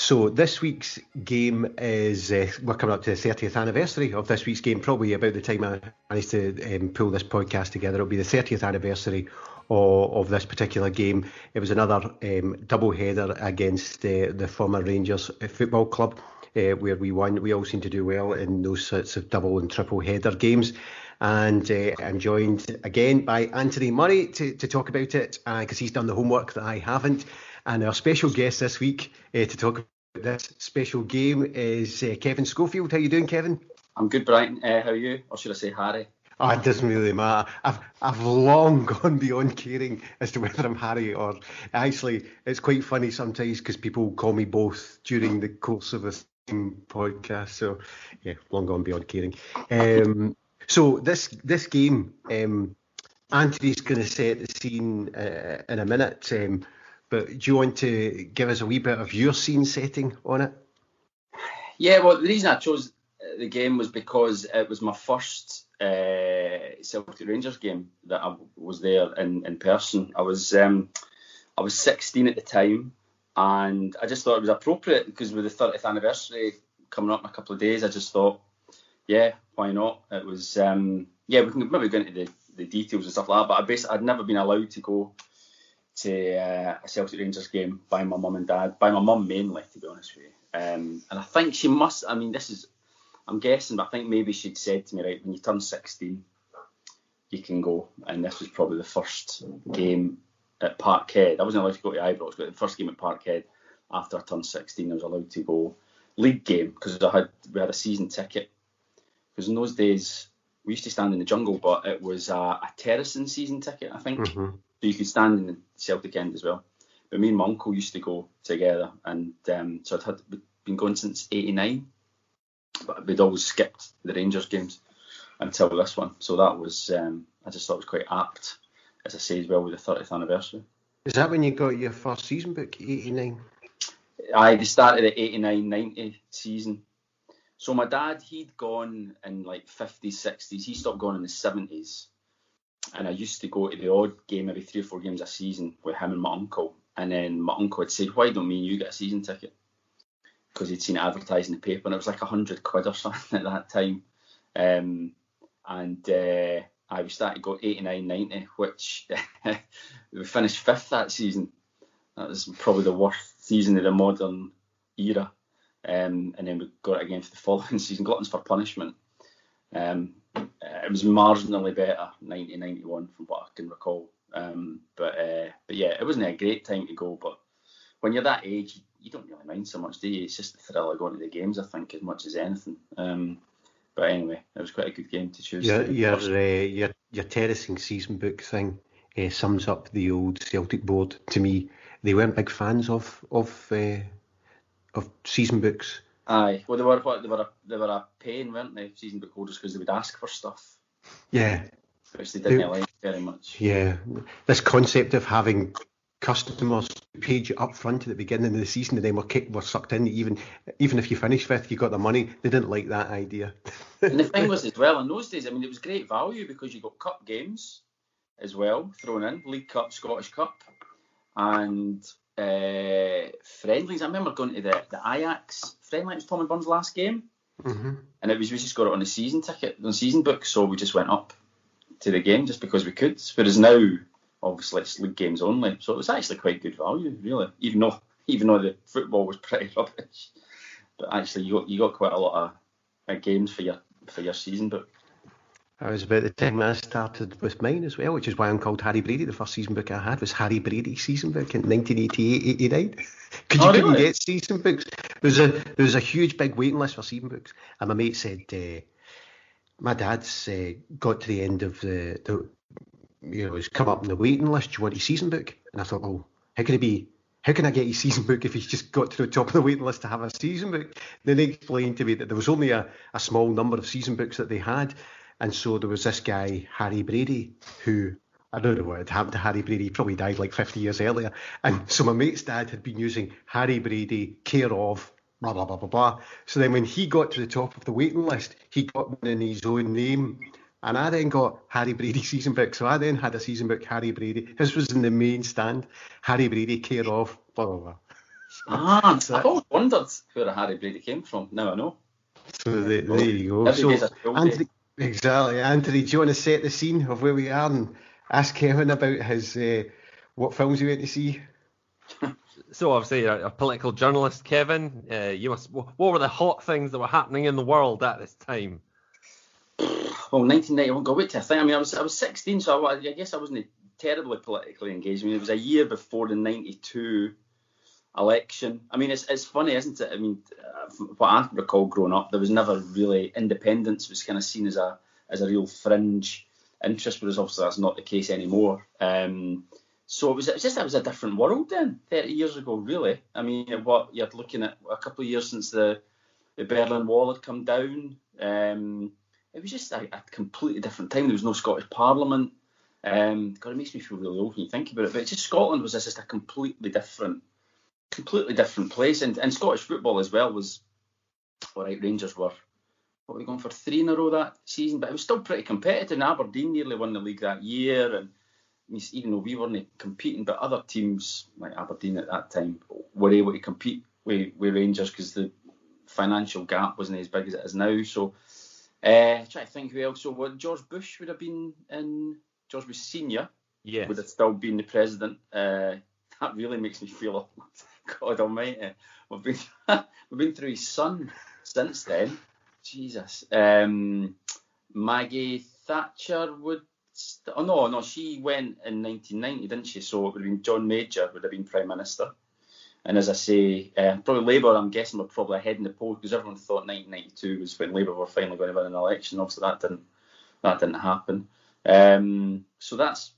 So this week's game is, we're coming up to the 30th anniversary of this week's game, probably about the time I managed to pull this podcast together. It'll be the 30th anniversary of this particular game. It was another double header against the former Rangers Football Club, where we won. We all seem to do well in those sorts of double and triple header games. And I'm joined again by Anthony Murray to talk about it, because he's done the homework that I haven't. And our special guest this week to talk about this special game is Kevin Schofield. How you doing, Kevin? I'm good, Brian. How are you? Or should I say Harry? Oh, it doesn't really matter. I've long gone beyond caring as to whether I'm Harry or... Actually, it's quite funny sometimes because people call me both during the course of this podcast. So, yeah, long gone beyond caring. So this game, Anthony's going to set the scene in a minute. But do you want to give us a wee bit of your scene setting on it? Yeah, well, the reason I chose the game was because it was my first Celtic Rangers game that I was there in person. I was 16 at the time, and I just thought it was appropriate because with the 30th anniversary coming up in a couple of days, I just thought, yeah, why not? It was, we can maybe go into the details and stuff like that, but I'd never been allowed to go to a Celtic Rangers game by my mum and dad, by my mum mainly, to be honest with you. And I think she must, I'm guessing, but I think maybe she'd said to me, right, when you turn 16, you can go. And this was probably the first game at Parkhead. I wasn't allowed to go to Ibrox, but the first game at Parkhead after I turned 16, I was allowed to go league game because we had a season ticket. Because in those days, we used to stand in the jungle, but it was a terracing season ticket, I think. Mm-hmm. So you could stand in the Celtic end as well. But me and my uncle used to go together, and so I'd been going since '89, but we'd always skipped the Rangers games until this one. So that was, I just thought it was quite apt, as I say, as well, with the 30th anniversary. Is that when you got your first season book, '89? They started at '89-90 season. So my dad, he'd gone in like 50s, 60s. He stopped going in the 70s. And I used to go to the odd game, maybe 3 or 4 games a season with him and my uncle. And then my uncle had said, why don't me and you get a season ticket? Because he'd seen it advertised in the paper, and it was like £100 or something at that time. We started to go 89-90, which we finished 5th that season. That was probably the worst season of the modern era. And then we got it again for the following season, Gluttons for Punishment. It was marginally better, 90-91 from what I can recall. But yeah, it wasn't a great time to go. But when you're that age, you don't really mind so much, do you? It's just the thrill of going to the games, I think, as much as anything. But anyway, it was quite a good game to choose. Your terracing season book thing sums up the old Celtic board to me. They weren't big fans of season books. Aye, well, they were a pain, weren't they, season book holders, because they would ask for stuff. Yeah, which they didn't like very much. Yeah, this concept of having customers paid you up front at the beginning of the season and then were sucked in, even if you finished 5th, you got the money. They didn't like that idea. And the thing was as well, in those days, it was great value because you got cup games as well thrown in, League Cup, Scottish Cup, and friendlies. I remember going to the Ajax friendly. It was Tom and Burn's last game, and we just got it on a season ticket, on a season book, so we just went up to the game just because we could. Whereas now, obviously, it's league games only, so it was actually quite good value, really. Even though the football was pretty rubbish, but actually you got quite a lot of games for your season book. I was about the time I started with mine as well, which is why I'm called Harry Brady. The first season book I had was Harry Brady's season book in 1988-89. Because you couldn't get season books. There was a huge big waiting list for season books. And my mate said, my dad's got to the end of he's come up in the waiting list. Do you want his season book? And I thought, well, how can I get his season book if he's just got to the top of the waiting list to have a season book? Then they explained to me that there was only a small number of season books that they had. And so there was this guy, Harry Brady, who, I don't know what had happened to Harry Brady. He probably died like 50 years earlier. And so my mate's dad had been using Harry Brady, care of, blah, blah, blah, blah, blah. So then when he got to the top of the waiting list, he got one in his own name. And I then got Harry Brady's season book. So I then had a season book, Harry Brady. This was in the main stand. Harry Brady, care of, blah, blah, blah. I've always wondered where Harry Brady came from. Now I know. So there you go. Every So, Anthony, exactly. Anthony, do you want to set the scene of where we are and ask Kevin about his what films he went to see? So obviously, a political journalist, Kevin. What were the hot things that were happening in the world at this time? Well, 1991. Go wait till I think. I mean, I was 16, so I guess I wasn't terribly politically engaged. I mean, it was a year before the 92 election. I mean, it's funny, isn't it? I mean, what I recall growing up, there was never really independence was kind of seen as a real fringe interest, whereas obviously that's not the case anymore. So it was a different world then, 30 years ago, really. I mean, what you're looking at a couple of years since the Berlin Wall had come down. It was just a completely different time. There was no Scottish Parliament. God, it makes me feel really old when you think about it. But it's just Scotland was just a completely different place. And Scottish football as well was, all right, Rangers were, what were we going for, 3 in a row that season? But it was still pretty competitive. And Aberdeen nearly won the league that year. And even though we weren't competing, but other teams like Aberdeen at that time were able to compete with Rangers because the financial gap wasn't as big as it is now. So trying to think who else. So what, George Bush would have been in. George Bush Senior would have still been the president. That really makes me feel old. God Almighty. We've been through his son since then. Jesus. Maggie Thatcher would. No, she went in 1990, didn't she? So it would have been John Major would have been Prime Minister. And as I say, probably Labour, I'm guessing, were probably ahead in the poll because everyone thought 1992 was when Labour were finally going to win an election. Obviously, that didn't happen. So that's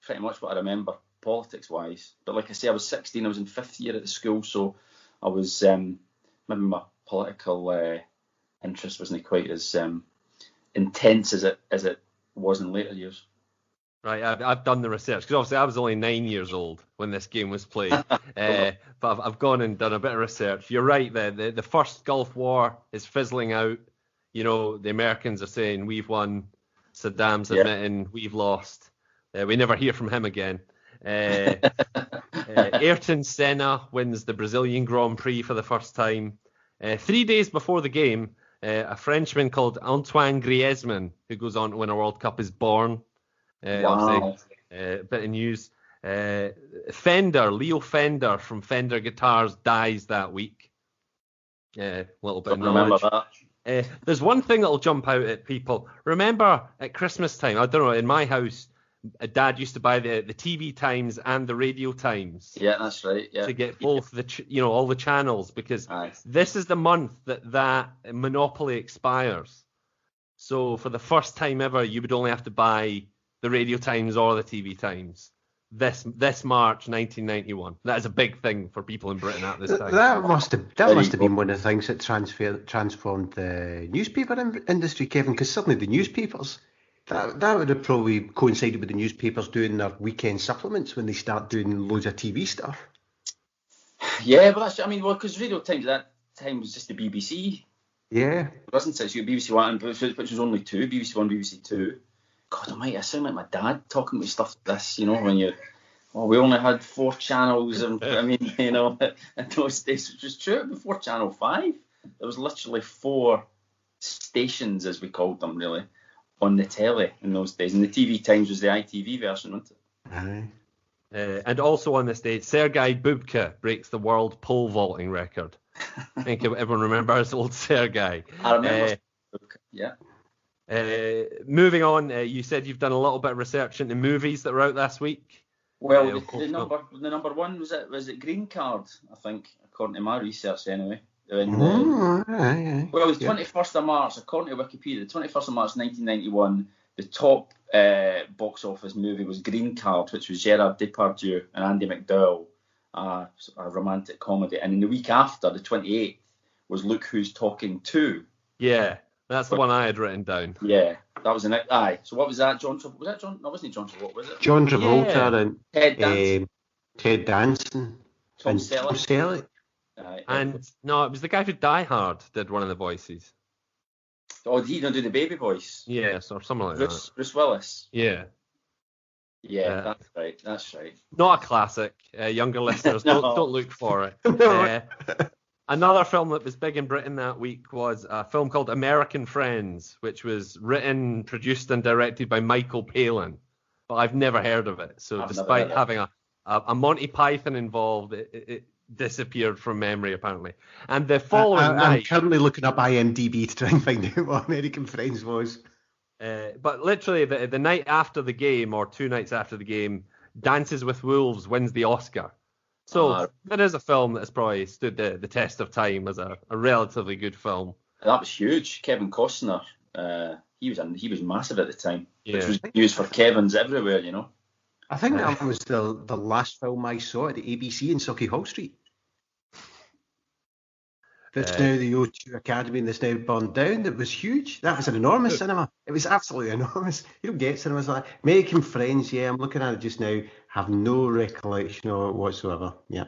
pretty much what I remember politics-wise. But like I say, I was 16. I was in 5th year at the school, so I was maybe my political interest wasn't quite as intense as it was in later years. Right, I've done the research because obviously I was only 9 years old when this game was played, but I've gone and done a bit of research. You're right, the first Gulf War is fizzling out. You know, the Americans are saying we've won, Saddam's admitting we've lost. We never hear from him again. Ayrton Senna wins the Brazilian Grand Prix for the first time. 3 days before the game, a Frenchman called Antoine Griezmann, who goes on to win a World Cup, is born. Wow. A bit of news. Leo Fender from Fender Guitars dies that week. Little bit of knowledge. Remember that. There's one thing that'll jump out at people. Remember at Christmas time, I don't know, in my house, Dad used to buy the TV Times and the Radio Times. Yeah, that's right. Yeah. To get both all the channels, because this is the month that monopoly expires. So for the first time ever, you would only have to buy the Radio Times or the TV Times this March 1991. That is a big thing for people in Britain at this time. That must have been one of the things that transformed the newspaper industry, Kevin, because suddenly the newspapers, that would have probably coincided with the newspapers doing their weekend supplements when they start doing loads of TV stuff. Yeah, but because Radio Times at that time was just the BBC. Yeah. Wasn't it? So you got BBC One, which was only 2, BBC One, BBC Two. God almighty, I sound like my dad talking about stuff like this, when we only had 4 channels, and in those days, which was true before Channel 5. There was literally 4 stations, as we called them, really, on the telly in those days. And the TV Times was the ITV version, wasn't it? Aye. And also on this day, Sergei Bubka breaks the world pole vaulting record. I think everyone remembers old Sergei. I remember Bubka, yeah. Moving on, you said you've done a little bit of research into movies that were out last week. Well, the number one was it Green Card, I think, according to my research anyway. Well, it was 21st of March, according to Wikipedia, the 21st of March 1991, the top box office movie was Green Card, which was Gerard Depardieu and Andy McDowell, a romantic comedy. And in the week after, the 28th, was Look Who's Talking 2. Yeah. That's the one I had written down. Yeah, that was So what was that? John Travolta? Was that John? No, wasn't John Travolta? Was it? John Travolta and Ted Danson. Tom Selleck. And no, it was the guy who Die Hard did one of the voices. Oh, did he not do the baby voice? Yes, or something like that. Bruce Willis. Yeah. Yeah, that's right. That's right. Not a classic. Younger listeners, No. don't look for it. Another film that was big in Britain that week was a film called American Friends, which was written, produced, and directed by Michael Palin. But I've never heard of it. So despite having a Monty Python involved, it disappeared from memory apparently. And the following night, I'm currently looking up IMDb to try and find out what American Friends was. But literally the night after the game, or 2 nights after the game, Dances with Wolves wins the Oscar. So it is a film that has probably stood the test of time as a relatively good film. That was huge. Kevin Costner, he was massive at the time, Yeah. which was news for Kevins everywhere, you know. I think that was the last film I saw at the ABC in Sauchiehall Street. That's now the O2 Academy and that's now burned down. It was huge. That was an enormous cinema. It was absolutely enormous. You don't get cinemas like that. American Friends, yeah, I'm looking at it just now. Have no recollection of it whatsoever. Yeah.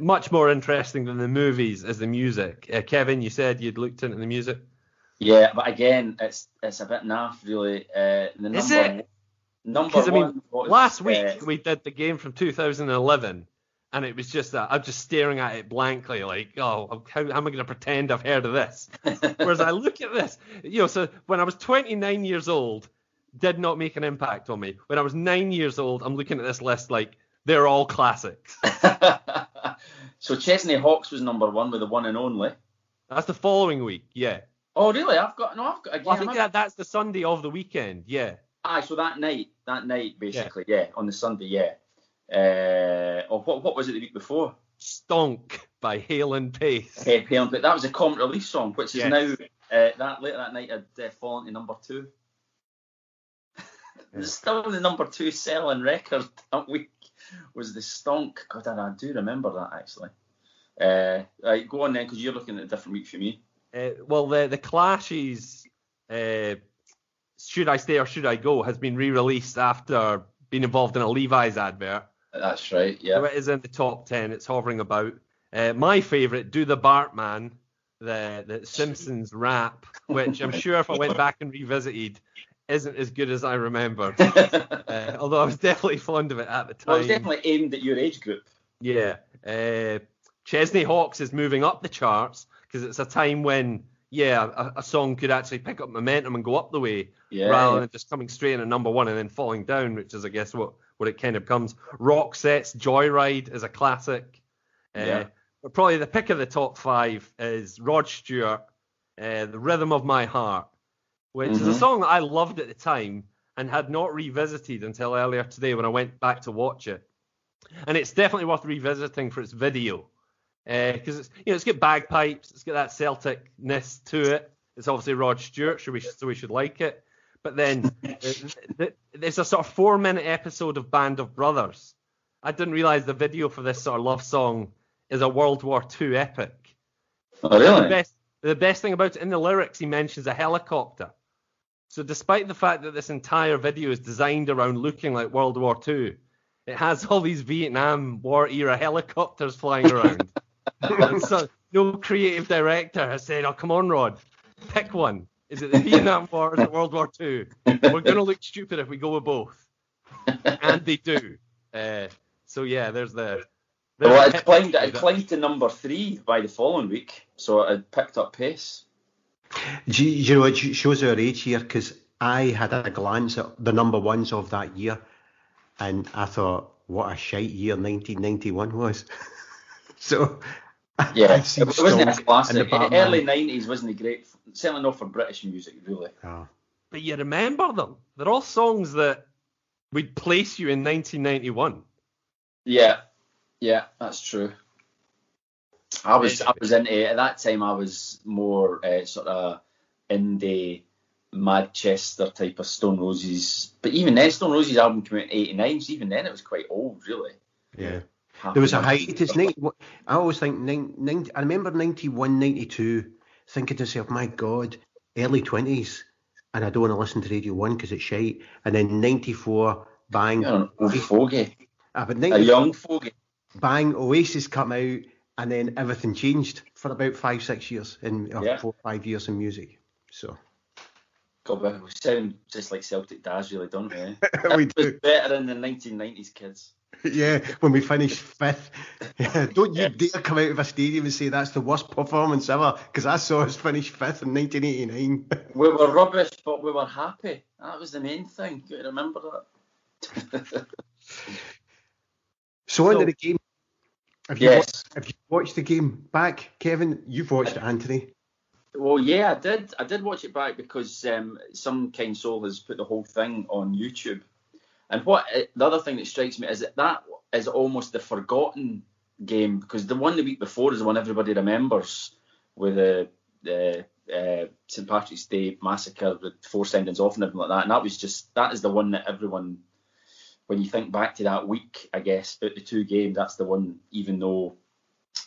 Much more interesting than the movies is the music. Kevin, you said you'd looked into the music. Yeah, but again, it's a bit naff, really. Is it? Number one. Last week we did the game from 2011. And it was just that I'm just staring at it blankly, like, oh, how am I going to pretend I've heard of this? Whereas I look at this, so when I was 29 years old, did not make an impact on me. When I was 9 years old, I'm looking at this list like they're all classics. So Chesney Hawkes was number one with the one and only. That's the following week, yeah. Oh, really? I've got again. Well, I think that's the Sunday of the weekend, yeah. Aye, so that night basically, yeah, on the Sunday, yeah. What was it the week before? Stonk by Hale and Pace. Hale and Pace. That was a common release song, which is now that later that night had fallen to number 2. It's still the number 2 selling record that week was the Stonk. God, I do remember that actually. Right, go on then, because you're looking at a different week for me. Well, the Clash's Should I Stay or Should I Go has been re-released after being involved in a Levi's advert. That's right, yeah. So it is in the top 10. It's hovering about. My favourite, Do the Bartman, the Simpsons rap, which I'm sure if I went back and revisited, isn't as good as I remembered. Although I was definitely fond of it at the time. Well, it was definitely aimed at your age group. Yeah. Chesney Hawkes is moving up the charts because it's a time when, a song could actually pick up momentum and go up the way rather than just coming straight in at number 1 and then falling down, which is, I guess, what it kind of becomes. Roxette's Joyride is a classic. But probably the pick of the top 5 is Rod Stewart, The Rhythm of My Heart, which is a song that I loved at the time and had not revisited until earlier today when I went back to watch it. And it's definitely worth revisiting for its video. Because it's got bagpipes, it's got that Celtic-ness to it. It's obviously Rod Stewart, so we should like it. But then there's a sort of 4-minute episode of Band of Brothers. I didn't realise the video for this sort of love song is a World War II epic. Oh, really? The best thing about it, in the lyrics, he mentions a helicopter. So despite the fact that this entire video is designed around looking like World War II, it has all these Vietnam War era helicopters flying around. So no creative director has said, "Oh, come on, Rod, pick one. Is it the Vietnam War or is it World War II? We're going to look stupid if we go with both." And they do. So yeah, there's the. Well, it climbed to number 3 by the following week, so it picked up pace. Do you know, it shows our age here, because I had a glance at the number 1s of that year, and I thought, what a shite year 1991 was. So, yeah, it wasn't a classic. Early 90s wasn't great, certainly not for British music, really. Oh. But you remember them. They're all songs that would place you in 1991. Yeah, that's true. I was into, at that time I was more sort of indie Manchester type of Stone Roses. But even then, Stone Roses album came out in 89, so even then it was quite old, really. Yeah. There was a hiatus. I always think, I remember 91, 92, thinking to myself, my God, early 20s, and I don't want to listen to Radio 1 because it's shite. And then 94, bang. You're an old fogey. A young fogey. Bang, Oasis come out, and then everything changed for about 5-6 years, 4 or 5 years in music. So, God, we sound just like Celtic dads, really, don't we? We It was do. better in the 1990s, kids. Yeah, when we finished fifth. Don't you dare come out of a stadium and say that's the worst performance ever, because I saw us finish fifth in 1989. We were rubbish, but we were happy. That was the main thing. You got to remember that. So on to the game. Have you watched the game back, Kevin? You've watched it, Anthony. Well, yeah, I did. I did watch it back because some kind soul has put the whole thing on YouTube. And the other thing that strikes me is that is almost the forgotten game, because the one the week before is the one everybody remembers, with the St Patrick's Day massacre with 4 sendings off and everything like that. And that is the one that everyone, when you think back to that week, I guess, out the 2 games, that's the one, even though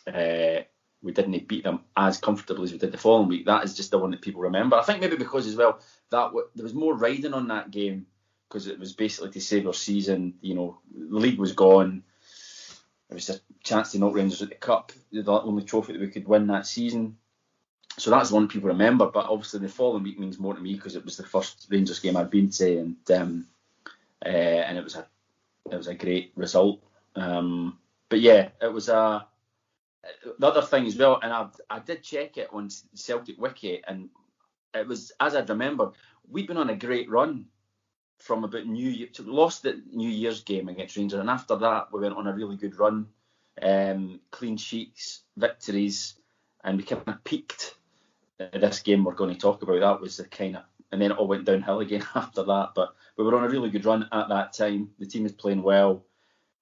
we didn't beat them as comfortably as we did the following week, that is just the one that people remember. I think maybe because as well, there was more riding on that game, because it was basically to save our season. You know, the league was gone. It was a chance to knock Rangers at the Cup, the only trophy that we could win that season. So that's the one people remember. But obviously the following week means more to me, because it was the first Rangers game I'd been to, and it was a great result. But yeah, it was the other thing as well, and I did check it on Celtic Wiki, and it was, as I'd remember, we'd been on a great run from about New Year. Lost the New Year's game against Rangers, and after that we went on a really good run, clean sheets, victories, and we kind of peaked at this game we're going to talk about. That was the kind of, and then it all went downhill again after that. But we were on a really good run at that time. The team was playing well.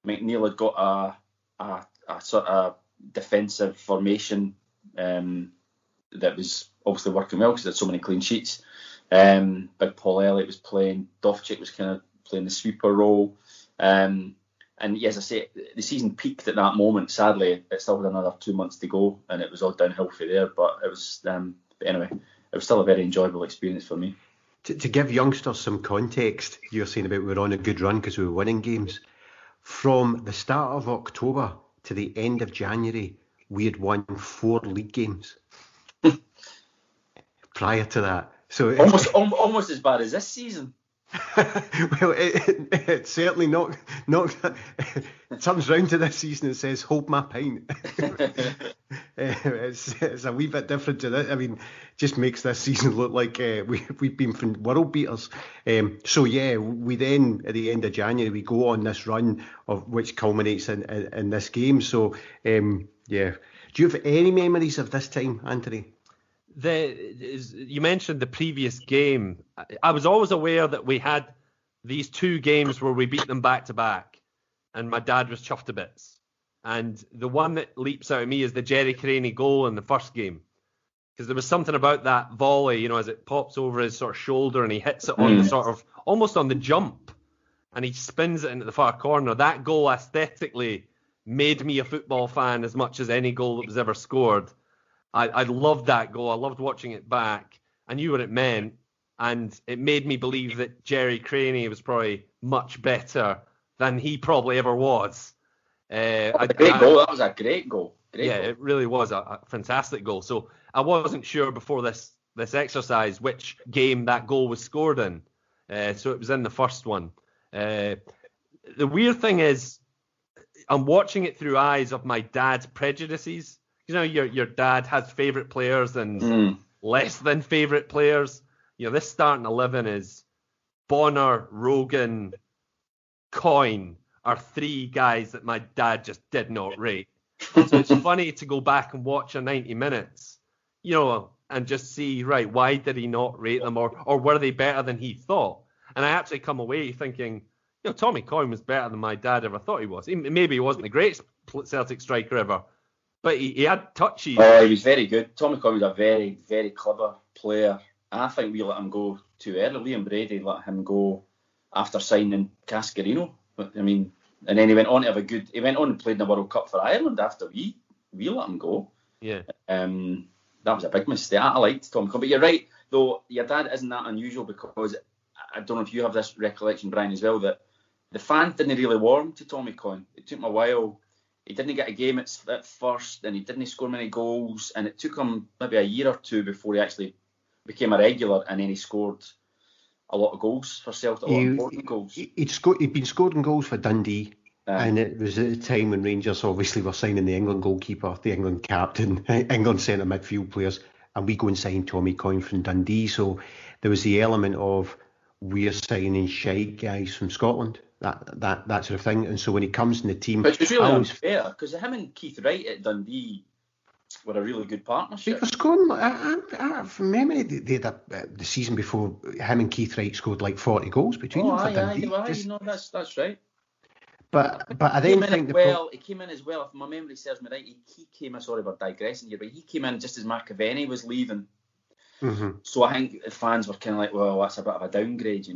McNeil had got a sort of defensive formation that was obviously working well, because they had so many clean sheets. Big Paul Elliott was playing. Dovchik was kind of playing the sweeper role. And as I say, the season peaked at that moment. Sadly, it still had another 2 months to go, and it was all downhill for there. But it was, but anyway, it was still a very enjoyable experience for me. To give youngsters some context, you're saying about we were on a good run because we were winning games. From the start of October to the end of January, we had won 4 league games. Prior to that. So almost as bad as this season. Well, it's certainly not. It comes round to this season and says, "Hold my pint." It's a wee bit different to that. I mean, just makes this season look like we've been world beaters. So yeah, we then at the end of January we go on this run of which culminates in this game. So yeah, do you have any memories of this time, Anthony? You mentioned the previous game. I was always aware that we had these 2 games where we beat them back to back, and my dad was chuffed to bits. And the one that leaps out at me is the Jerry Craney goal in the first game, because there was something about that volley, as it pops over his sort of shoulder and he hits it on the sort of almost on the jump, and he spins it into the far corner. That goal aesthetically made me a football fan as much as any goal that was ever scored. I loved that goal. I loved watching it back. I knew what it meant, and it made me believe that Jerry Craney was probably much better than he probably ever was. A great goal. That was a great goal. Great goal. It really was a fantastic goal. So I wasn't sure before this exercise which game that goal was scored in. So it was in the first one. The weird thing is, I'm watching it through eyes of my dad's prejudices. Your dad has favourite players and less than favourite players. This starting 11 is Bonner, Rogan, Coyne are 3 guys that my dad just did not rate. So it's funny to go back and watch a 90 minutes, and just see, right, why did he not rate them, or were they better than he thought? And I actually come away thinking, Tommy Coyne was better than my dad ever thought he was. Maybe he wasn't the greatest Celtic striker ever, but he had touches. Oh, he was very good. Tommy Coyne was a very, very clever player. I think we let him go too early. Liam Brady let him go after signing Cascarino. I mean, and then he went on to have he went on and played in the World Cup for Ireland after we let him go. Yeah. That was a big mistake. I liked Tommy Coyne. But you're right, though, your dad isn't that unusual, because I don't know if you have this recollection, Brian, as well, that the fans didn't really warm to Tommy Coyne. It took him a while. He didn't get a game at first, and he didn't score many goals, and it took him maybe a year or 2 before he actually became a regular, and then he scored a lot of goals for Celtic, a lot of important goals. He'd been scoring goals for Dundee, and it was at a time when Rangers obviously were signing the England goalkeeper, the England captain, England centre midfield players, and we go and sign Tommy Coyne from Dundee. So there was the element of we're signing shite guys from Scotland, that sort of thing. And so when he comes in the team, which was really unfair, because him and Keith Wright at Dundee were a really good partnership. They were scoring, from memory, they had the season before, him and Keith Wright scored like 40 goals between them for Dundee. That's right. But I then think he came in as well. If my memory serves me right, he came in. Sorry about digressing here, but he came in just as McAvenny was leaving. Mm-hmm. So I think the fans were kind of like, well, that's a bit of a downgrade,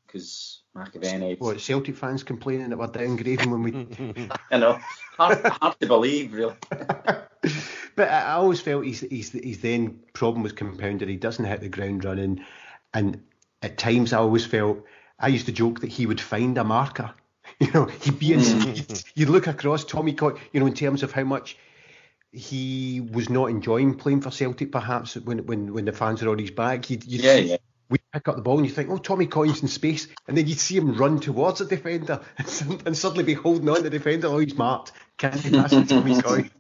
because McAvenny. What, Celtic fans complaining that we're downgrading when we? I know, hard to believe, really. But I always felt his then problem was compounded. He doesn't hit the ground running, and at times I always felt, I used to joke that he would find a marker. He'd be you'd look across Tommy Coyne, in terms of how much he was not enjoying playing for Celtic, perhaps when the fans were on his back. We'd pick up the ball and you think, oh, Tommy Coyne's in space, and then you'd see him run towards the defender and suddenly be holding on to the defender. Oh, he's marked. Can't be passing Tommy Coyne.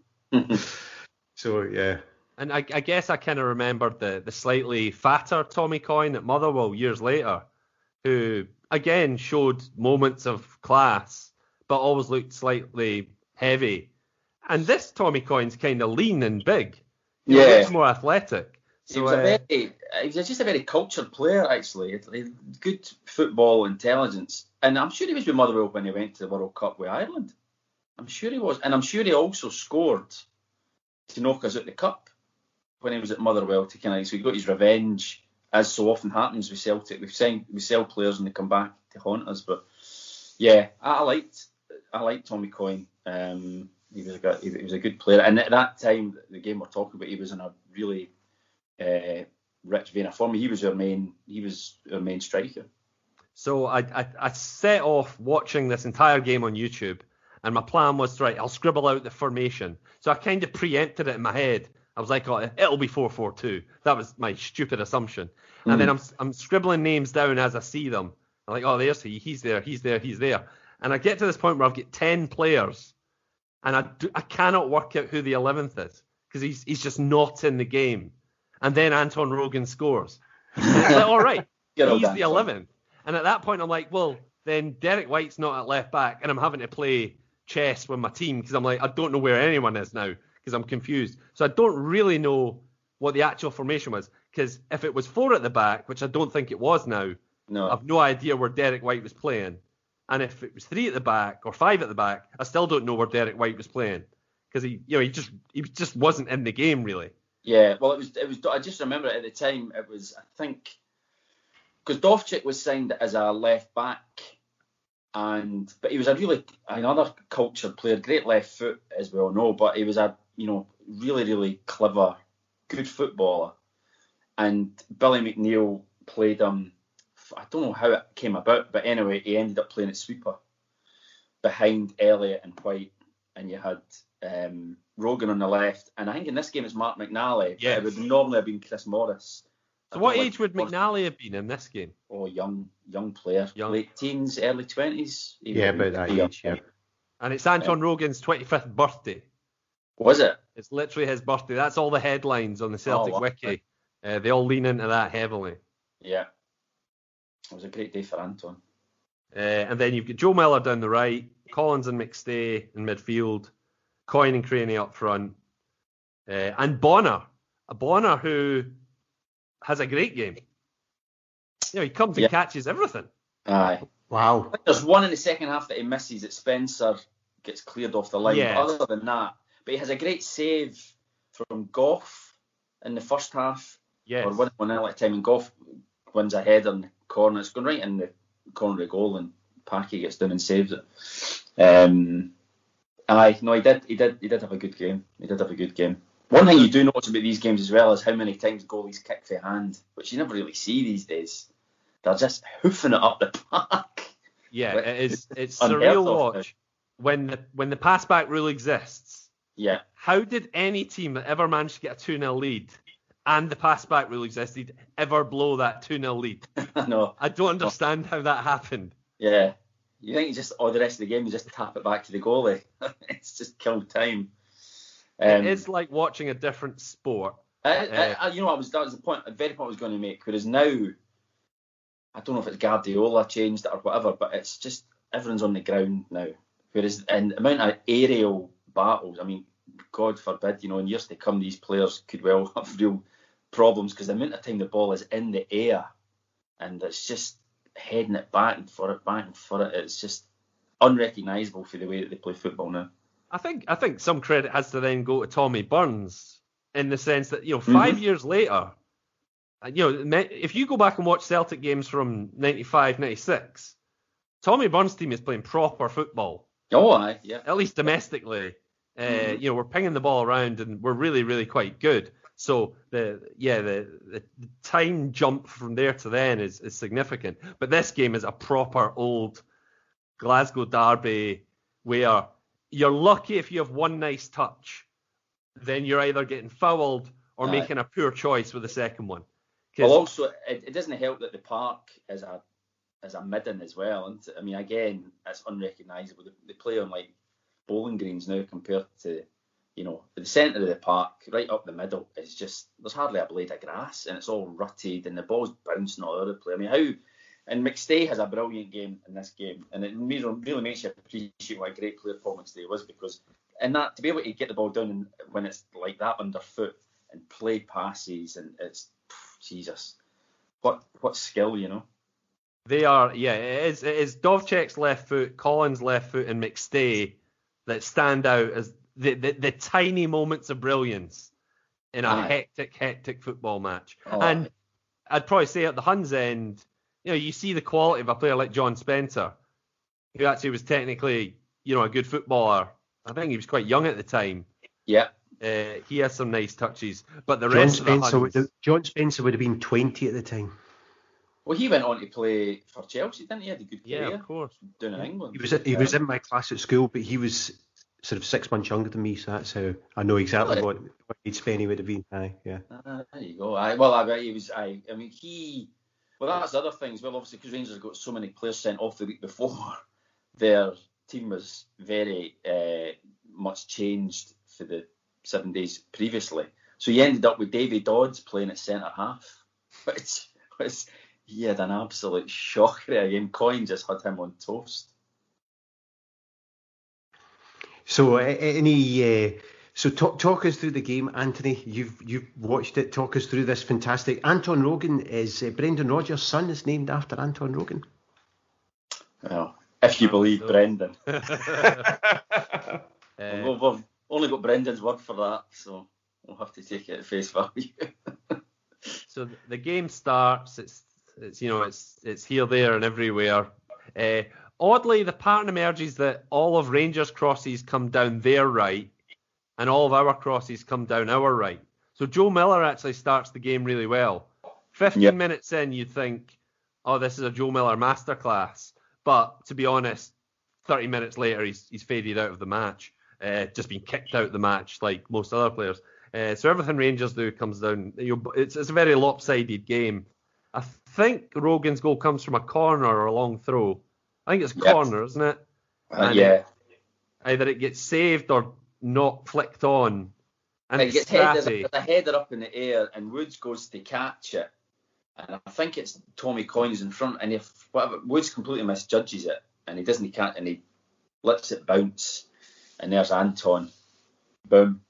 So, yeah. And I guess I kind of remembered the slightly fatter Tommy Coyne at Motherwell years later, who, again, showed moments of class, but always looked slightly heavy. And this Tommy Coyne's kind of lean and big. He looks more athletic. So, he was just a very cultured player, actually. Good football intelligence. And I'm sure he was with Motherwell when he went to the World Cup with Ireland. I'm sure he was. And I'm sure he also scored to knock us out the cup when he was at Motherwell. So he got his revenge, as so often happens with Celtic. We sell players and they come back to haunt us. But yeah, I liked Tommy Coyne. He was a good player, and at that time, the game we're talking about, he was in a really rich vein of form. He was our main striker. So I set off watching this entire game on YouTube, and my plan was, right, I'll scribble out the formation. So I kind of preempted it in my head. I was like, oh, it'll be 4-4-2. That was my stupid assumption. And then I'm scribbling names down as I see them. I'm like, oh, there's he's there. And I get to this point where I've got 10 players, and I cannot work out who the 11th is, because he's just not in the game. And then Anton Rogan scores. And it's like, all right, he's the 11th. And at that point, I'm like, well, then Derek White's not at left back, and I'm having to play chess with my team, because I'm like, I don't know where anyone is now, because I'm confused. So I don't really know what the actual formation was, because if it was 4 at the back, which I don't think it was now, I've no idea where Derek White was playing. And if it was 3 at the back or 5 at the back, I still don't know where Derek White was playing, because he just wasn't in the game really. Yeah, well, it was. I just remember at the time it was, I think, because Dovchik was signed as a left back, but he was another cultured player, great left foot as we all know, but he was a really, really clever, good footballer. And Billy McNeil played him. I don't know how it came about, but anyway, he ended up playing at sweeper behind Elliott and White, and you had Rogan on the left, and I think in this game it's Mark McNally. Yeah, it would normally have been Chris Morris. So what age would McNally have been in this game? Oh, young player, late teens, early 20s. Yeah, about that age. Yeah. And it's Anton Rogan's 25th birthday. Was it? It's literally his birthday. That's all the headlines on the Celtic wiki. They all lean into that heavily. Yeah. It was a great day for Anton. And then you've got Joe Miller down the right, Collins and McStay in midfield, Coyne and Craney up front, and Bonner. A Bonner who has a great game. He comes and catches everything. Aye. Wow. There's one in the second half that he misses that Spencer gets cleared off the line. Yeah. But other than that, but he has a great save from Goff in the first half. Yes. Or 1-0 at a time, and Goff wins a header in the corner. It's going right in the corner of the goal, and Packy gets down and saves it. He did have a good game. One thing you do notice about these games as well is how many times goalies kick for hand, which you never really see these days. They're just hoofing it up the park. Yeah, it's surreal watch when the pass back rule exists. Yeah. How did any team that ever managed to get a 2-0 lead and the pass back rule existed, ever blow that 2-0 lead. No. I don't understand how that happened. Yeah. You think the rest of the game, you just tap it back to the goalie. It's just kill time. It is like watching a different sport. That was the point, the very point I was going to make. Whereas now, I don't know if it's Guardiola changed it or whatever, but it's just everyone's on the ground now. Whereas and the amount of aerial battles, I mean, God forbid, in years to come, these players could well have real problems because the amount of time the ball is in the air and it's just heading it back and for it. It's just unrecognisable for the way that they play football now. I think some credit has to then go to Tommy Burns in the sense that 5 years later, if you go back and watch Celtic games from 95, 96, Tommy Burns' team is playing proper football. Oh, aye, yeah. At least domestically, we're pinging the ball around and we're really, really quite good. So the time jump from there to then is significant. But this game is a proper old Glasgow Derby where you're lucky if you have one nice touch, then you're either getting fouled or making a poor choice with the second one. Well, also it doesn't help that the park is a midden as well. And I mean, again, it's unrecognisable. They play on like bowling greens now compared to. The centre of the park, right up the middle, is just, there's hardly a blade of grass and it's all rutted and the ball's bouncing all over the place. I mean, and McStay has a brilliant game in this game and it really makes you appreciate what a great player Paul McStay was because to be able to get the ball down when it's like that underfoot and play passes and it's, Jesus, what skill, They are, it is Dovcek's left foot, Collins' left foot and McStay that stand out as the tiny moments of brilliance in a hectic football match. And I'd probably say at the Huns end, you see the quality of a player like John Spencer, who actually was technically, a good footballer. I think he was quite young at the time. Yeah. He has some nice touches. But the rest of the Huns... John Spencer would have been 20 at the time. Well, he went on to play for Chelsea, didn't he? He had a good career. Yeah, of course. Down in England. He was in my class at school, but he was sort of 6 months younger than me, so that's how I know exactly what age Spenny would have been. There you go. I bet he was. I mean, that's the other thing as well. Obviously, because Rangers have got so many players sent off the week before, their team was very much changed for the 7 days previously. So you ended up with Davy Dodds playing at centre half, which he had an absolute shocker again. Coyne just had him on toast. So talk us through the game, Anthony. You've watched it. Talk us through this fantastic. Anton Rogan is Brendan Rodgers' son is named after Anton Rogan. Well, if you believe Brendan. We've only got Brendan's word for that, so we'll have to take it at face value. So the game starts. It's here, there, and everywhere. Oddly, the pattern emerges that all of Rangers' crosses come down their right, and all of our crosses come down our right. So Joe Miller actually starts the game really well. 15 minutes in, you'd think, oh, this is a Joe Miller masterclass. But to be honest, 30 minutes later, he's faded out of the match, just been kicked out of the match like most other players. So everything Rangers do comes down. It's a very lopsided game. I think Rogan's goal comes from a corner or a long throw. I think it's a corner, isn't it? Either it gets saved or not flicked on. And it gets headed, a header up in the air, and Woods goes to catch it. And I think it's Tommy Coyne's in front, and Woods completely misjudges it, and he doesn't catch, and he lets it bounce, and there's Anton, boom,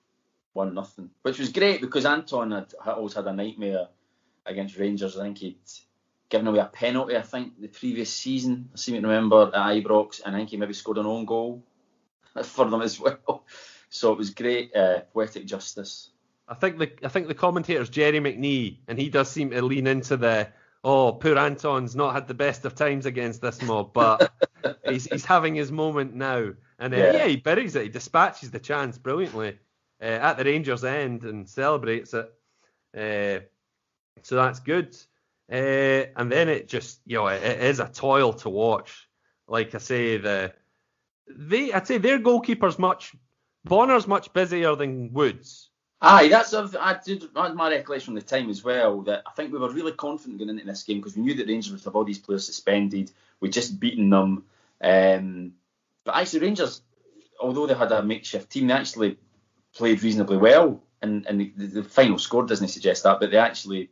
1-0, which was great because Anton had always had a nightmare against Rangers. I think he'd given away a penalty, the previous season. I seem to remember at Ibrox, and I think he maybe scored an own goal for them as well. So it was great poetic justice. I think the commentator's Jerry McNee, and he does seem to lean into poor Anton's not had the best of times against this mob, but he's having his moment now. And he buries it. He dispatches the chance brilliantly at the Rangers' end and celebrates it. So that's good. And then it just, it is a toil to watch. Like I say, I'd say their goalkeeper's Bonner's much busier than Woods. Aye, that's my recollection of the time as well. That I think we were really confident going into this game because we knew that Rangers would have all these players suspended. We'd just beaten them, but actually Rangers, although they had a makeshift team, they actually played reasonably well, and the final score doesn't suggest that, but they actually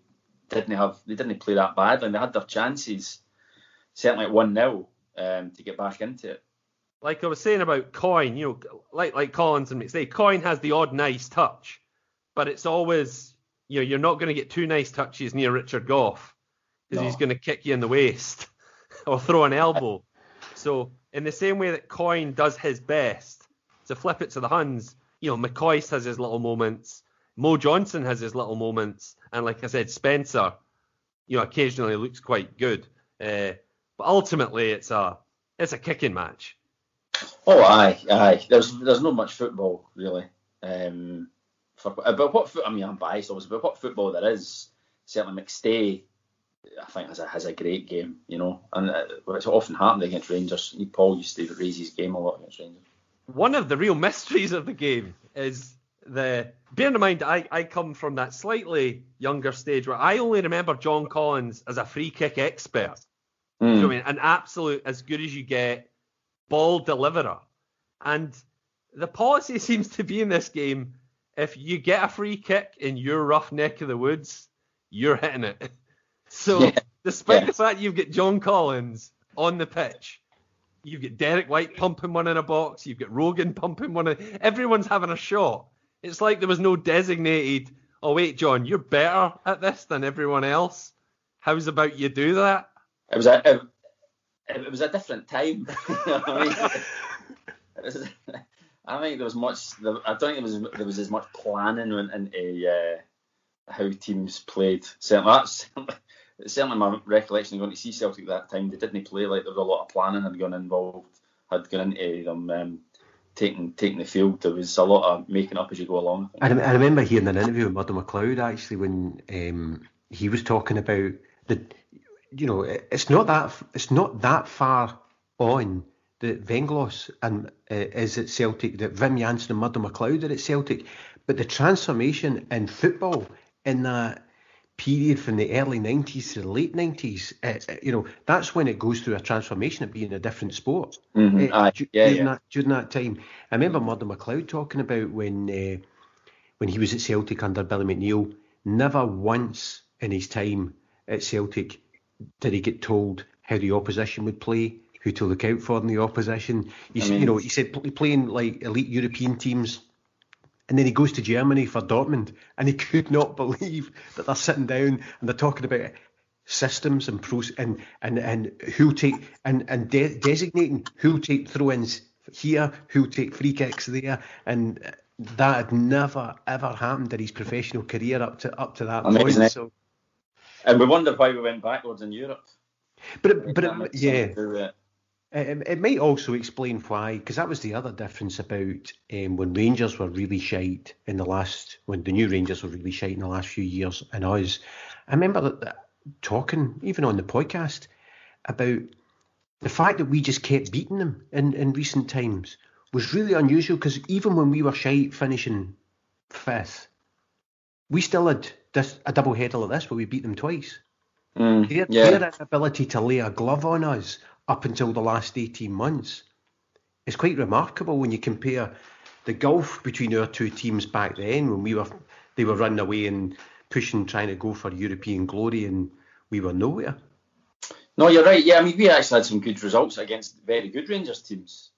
didn't play that badly, and they had their chances, certainly at 1-0, to get back into it. Like I was saying about Coyne, like Collins and McStay, Coyne has the odd nice touch, but it's always, you're not going to get two nice touches near Richard Gough because he's going to kick you in the waist or throw an elbow. So in the same way that Coyne does his best to flip it to the Huns, McCoist has his little moments, Mo Johnson has his little moments, and like I said, Spencer, occasionally looks quite good. But ultimately, it's a kicking match. Oh, aye. There's not much football really. I'm biased obviously, but what football there is, certainly McStay, I think has a great game, and it's often happened against Rangers. Paul used to raise his game a lot against Rangers. One of the real mysteries of the game is bearing in mind I come from that slightly younger stage where I only remember John Collins as a free kick expert. You know what I mean? An absolute, as good as you get, ball deliverer. And the policy seems to be in this game, if you get a free kick in your rough neck of the woods, you're hitting it. So despite the fact you've got John Collins on the pitch, you've got Derek White pumping one in a box, you've got Rogan pumping one in, everyone's having a shot. It's like there was no designated, oh wait, John, you're better at this than everyone else. How's about you do that? It was a different time. I think there was much. I don't think there was as much planning into how teams played. Certainly my recollection of going to see Celtic at that time, they didn't play like there was a lot of planning had gone into them taking the field. There was a lot of making up as you go along. I remember hearing an interview with Murdo MacLeod actually when he was talking about it's not that far on that Venglos is at Celtic, that Wim Jansen and Murdo MacLeod are at Celtic, but the transformation in football in that period from the early 90s to the late 90s, that's when it goes through a transformation of being a different sport. During that time. I remember Murdo MacLeod talking about when he was at Celtic under Billy McNeill, never once in his time at Celtic did he get told how the opposition would play, who to look out for in the opposition. He said playing like elite European teams, and then he goes to Germany for Dortmund, and he could not believe that they're sitting down and they're talking about systems and and who'll take and designating who'll take throw-ins here, who'll take free kicks there, and that had never ever happened in his professional career up to that point. So. And we wonder why we went backwards in Europe. It might also explain why, because that was the other difference about when Rangers were really shite when the new Rangers were really shite in the last few years, and us. I remember that talking, even on the podcast, about the fact that we just kept beating them in recent times was really unusual, because even when we were shite finishing fifth, we still had a double header like this where we beat them twice. Their ability to lay a glove on us up until the last 18 months is quite remarkable when you compare the gulf between our two teams back then, when they were running away and pushing, trying to go for European glory, and we were nowhere. No, you're right. Yeah, I mean, we actually had some good results against very good Rangers teams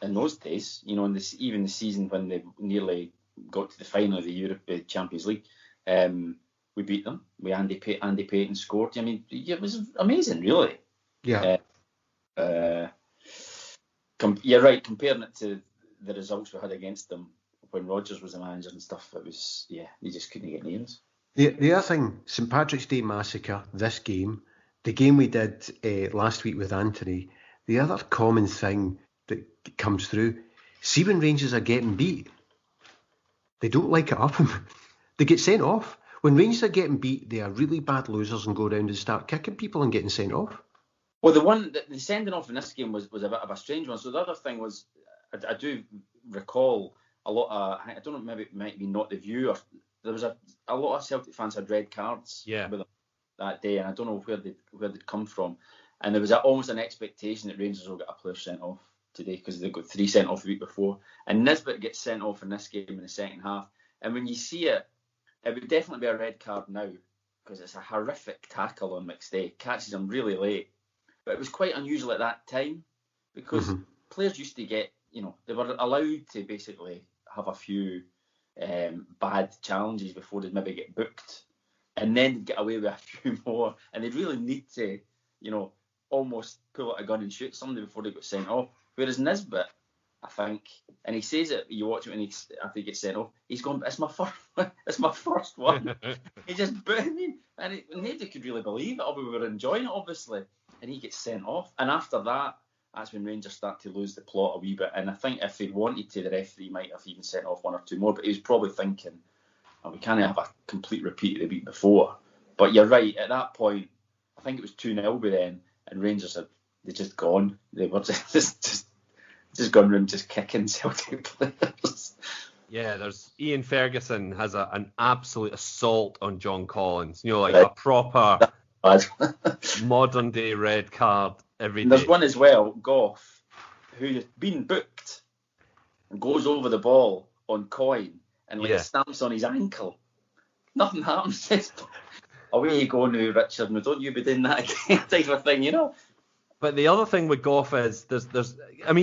in those days. Even the season when they nearly got to the final of the Europe Champions League. We beat them. Andy Payton scored. I mean, it was amazing, really. Yeah. You're right. Comparing it to the results we had against them when Rodgers was the manager and stuff, it was they just couldn't get near us. The other thing, St Patrick's Day Massacre, this game, the game we did last week with Anthony, the other common thing that comes through, see when Rangers are getting beat, they don't like it up them. They get sent off. When Rangers are getting beat, they are really bad losers and go around and start kicking people and getting sent off. Well, the sending off in this game was a bit of a strange one. So the other thing was, I do recall a lot of, I don't know, maybe it might be Not the View, or there was a lot of Celtic fans had red cards with them that day, and I don't know where they'd come from. And there was almost an expectation that Rangers will get a player sent off today because they got 3 sent off the week before. And Nisbet gets sent off in this game in the second half. And when you see it, it would definitely be a red card now because it's a horrific tackle on McStay. Catches him really late. But it was quite unusual at that time because players used to get, they were allowed to basically have a few bad challenges before they'd maybe get booked. And then they'd get away with a few more. And they'd really need to, almost pull out a gun and shoot somebody before they got sent off. Whereas Nisbet, I think, and he says it, you watch it when after he gets sent off, he's going, it's my first one. He just booted me. And nobody could really believe it, or we were enjoying it, obviously. And he gets sent off. And after that, that's when Rangers start to lose the plot a wee bit. And I think if he'd wanted to, the referee might have even sent off 1 or 2 more. But he was probably thinking, we can't have a complete repeat of the week before. But you're right, at that point, I think it was 2-0 by then. And Rangers they just gone. They were just gone round just kicking Celtic players. Yeah, there's Ian Ferguson has an absolute assault on John Collins. A proper modern day red card every day. There's one as well, Goff, who's been booked and goes over the ball on Coyne and stamps on his ankle. Nothing happens. Away you go now, Richard. No, don't you be doing that again, type of thing, But the other thing with Goff is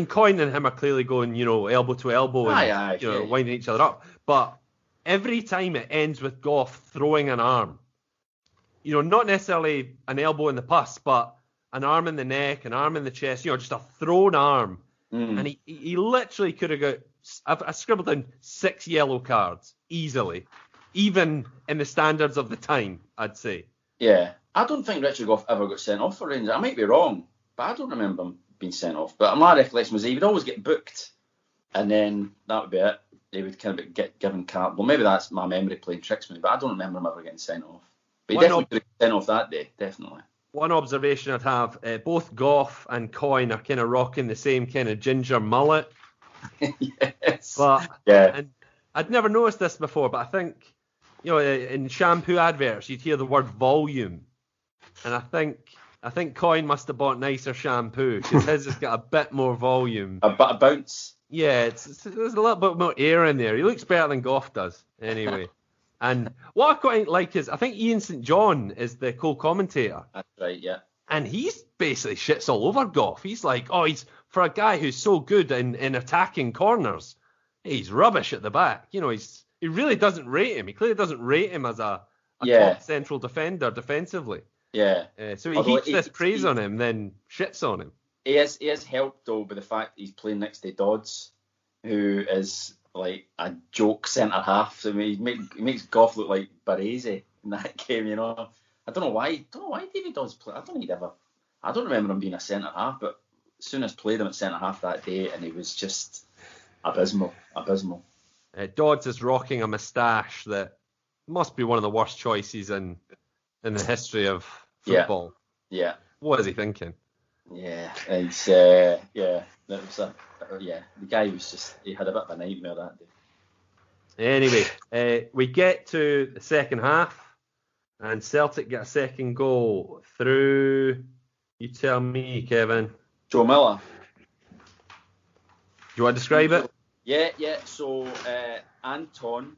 Coyne and him are clearly going, elbow to elbow and winding each other up. But every time it ends with Goff throwing an arm, not necessarily an elbow in the pus, but an arm in the neck, an arm in the chest, just a thrown arm. And he literally could have got, I scribbled down 6 yellow cards easily. Even in the standards of the time, I'd say. Yeah. I don't think Richard Goff ever got sent off for Rangers. I might be wrong, but I don't remember him being sent off. But my recollection was he would always get booked, and then that would be it. He would kind of get given card. Well, maybe that's my memory playing tricks with me, but I don't remember him ever getting sent off. But he definitely could have sent off that day, definitely. One observation I'd have, both Goff and Coyne are kind of rocking the same kind of ginger mullet. Yes. And I'd never noticed this before, but I think, in shampoo adverts, you'd hear the word volume. And I think Coyne must have bought nicer shampoo because his has got a bit more volume. A bounce. Yeah, there's a little bit more air in there. He looks better than Goff does, anyway. And what I quite like is, I think Ian St. John is the co-commentator. That's right, yeah. And he's basically shits all over Goff. He's like, he's for a guy who's so good in attacking corners, he's rubbish at the back. He really doesn't rate him. He clearly doesn't rate him as a top central defender defensively. Yeah. So he heaps this praise on him, then shits on him. He has helped, though, by the fact that he's playing next to Dodds, who is like a joke centre-half. So he makes Goff look like Baresi in that game, I don't know why David Dodds played. I don't remember him being a centre-half, but Souness played him at centre-half that day, and he was just abysmal. Dodds is rocking a moustache that must be one of the worst choices in the history of football. Yeah. What is he thinking? Yeah, it's that was the guy he had a bit of a nightmare that day. Anyway, we get to the second half, and Celtic get a second goal through. You tell me, Kevin. Joe Miller. Do you want to describe it? Yeah. So Anton